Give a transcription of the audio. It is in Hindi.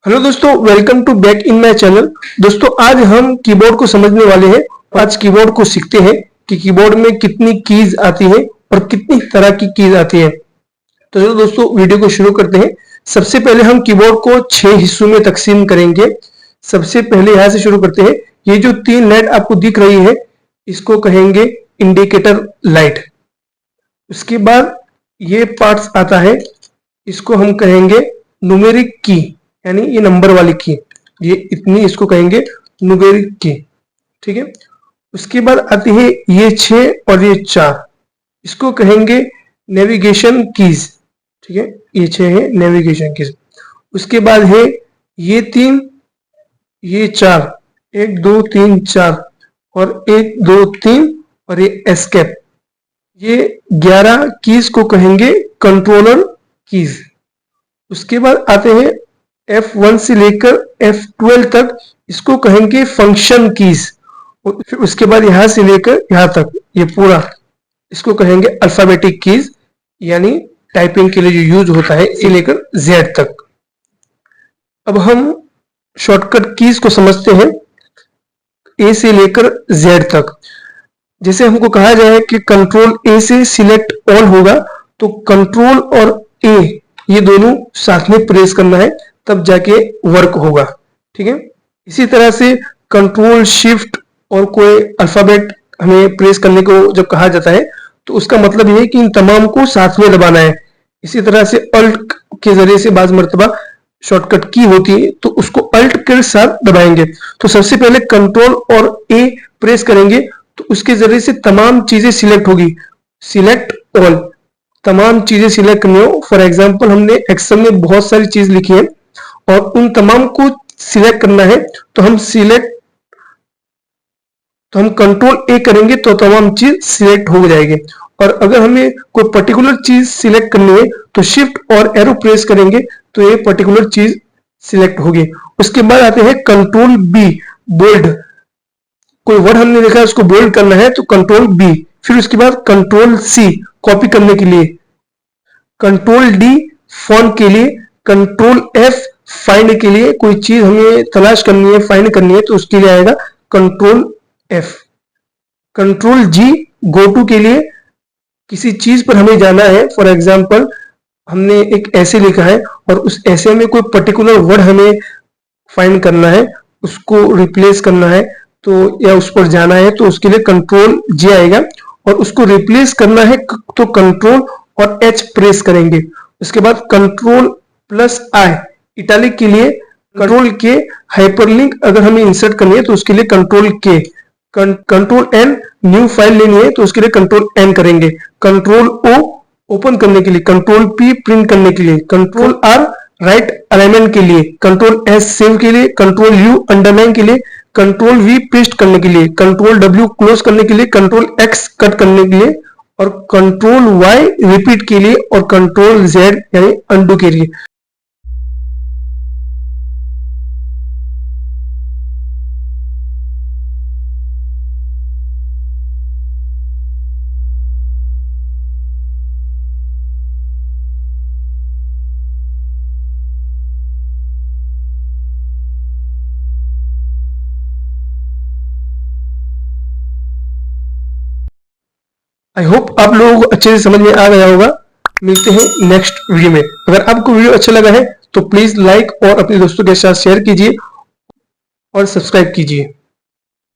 हेलो दोस्तों, welcome to back in my channel. दोस्तों, आज हम कीबोर्ड को समझने वाले हैं। आज कीबोर्ड को सीखते हैं कि कीबोर्ड में कितनी कीज आती है और कितनी तरह की कीज आती है। तो चलो दोस्तों, वीडियो को शुरू करते हैं। सबसे पहले हम कीबोर्ड को 6 हिस्सों में तकसीम करेंगे। सबसे पहले यहाँ से शुरू करते हैं। ये जो 3 लाइट आपको दिख रही है, इसको कहेंगे इंडिकेटर लाइट। उसके बाद ये पार्ट्स आता है, इसको हम कहेंगे न्यूमेरिक की, यानी ये नंबर वाली की। ये इतनी, इसको कहेंगे न्यूमेरिक की। ठीक है। उसके बाद आती है ये 6 और ये 4, इसको कहेंगे नेविगेशन कीज। ठीक है, ये 6 है नेविगेशन कीज। उसके बाद है ये 3, ये 4, 1 2 3 4, और 1 2 3, और ये एस्केप। ये 11 कीज को कहेंगे कंट्रोलर कीज। उसके बाद आते हैं F1 से लेकर F12 तक, इसको कहेंगे फंक्शन कीज। फिर उसके बाद यहां से लेकर यहां तक ये पूरा, इसको कहेंगे अल्फाबेटिक कीज, यानी टाइपिंग के लिए जो यूज होता है, ये लेकर Z तक। अब हम शॉर्टकट कीज को समझते हैं, A से लेकर Z तक। जैसे हमको कहा जाए कि कंट्रोल A से सिलेक्ट ऑल होगा, तो कंट्रोल और A ये दोनों साथ में प्रेस करना है, तब जाके वर्क होगा। ठीक है। इसी तरह से कंट्रोल शिफ्ट और कोई अल्फाबेट हमें प्रेस करने को जब कहा जाता है, तो उसका मतलब यह है कि इन तमाम को साथ में दबाना है। इसी तरह से अल्ट के जरिए से बाज मर्तबा शॉर्टकट की होती है, तो उसको अल्ट के साथ दबाएंगे। तो सबसे पहले कंट्रोल और ए प्रेस करेंगे, तो उसके जरिए से तमाम चीजें सिलेक्ट होगी। सिलेक्ट ऑल, तमाम चीजें सिलेक्ट करनी हो। फॉर एग्जाम्पल, हमने एक्सेल में बहुत सारी चीज लिखी है और उन तमाम को सिलेक्ट करना है, तो हम कंट्रोल ए करेंगे तो तमाम चीज सिलेक्ट हो जाएगी। और अगर हमें कोई पर्टिकुलर चीज सिलेक्ट करनी है, तो शिफ्ट और एरो प्रेस करेंगे, तो ये पर्टिकुलर चीज सिलेक्ट होगी। उसके बाद आते हैं कंट्रोल बी, बोल्ड। कोई वर्ड हमने लिखा है, उसको बोल्ड करना है, तो कंट्रोल बी। फिर उसके बाद कंट्रोल सी, कॉपी करने के लिए। कंट्रोल डी, फॉन्ट के लिए। कंट्रोल एफ, फाइंड के लिए। कोई चीज हमें तलाश करनी है, फाइंड करनी है, तो उसके लिए आएगा control F. Control G, go to के लिए। किसी चीज पर हमें जाना है, फॉर एग्जाम्पल हमने एक ऐसे लिखा है और उस ऐसे में कोई पर्टिकुलर वर्ड हमें फाइंड करना है, उसको रिप्लेस करना है, तो या उस पर जाना है, तो उसके लिए कंट्रोल जी आएगा। और उसको रिप्लेस करना है, तो कंट्रोल और एच प्रेस करेंगे। उसके बाद कंट्रोल प्लस आई, इटैलिक के लिए। कंट्रोल के, हाइपरलिंक अगर हमें इंसर्ट करनी है, तो उसके लिए कंट्रोल के। कंट्रोल एन, न्यू फाइल लेनी है, तो उसके लिए कंट्रोल एन करेंगे। कंट्रोल ओ, ओपन करने के लिए। कंट्रोल पी, प्रिंट करने के लिए। कंट्रोल आर, राइट अलाइनमेंट के लिए। कंट्रोल एस, सेव के लिए। कंट्रोल यू, अंडरलाइन के लिए। कंट्रोल वी, पेस्ट करने के लिए। कंट्रोल डब्ल्यू, क्लोज करने के लिए। कंट्रोल एक्स, कट करने के लिए। और कंट्रोल वाई, रिपीट के लिए। और कंट्रोल जेड, यानी अनडू के लिए। आई होप आप लोगों को अच्छे से समझ में आ गया होगा। मिलते हैं नेक्स्ट वीडियो में। अगर आपको वीडियो अच्छा लगा है, तो प्लीज लाइक और अपने दोस्तों के साथ शेयर कीजिए और सब्सक्राइब कीजिए।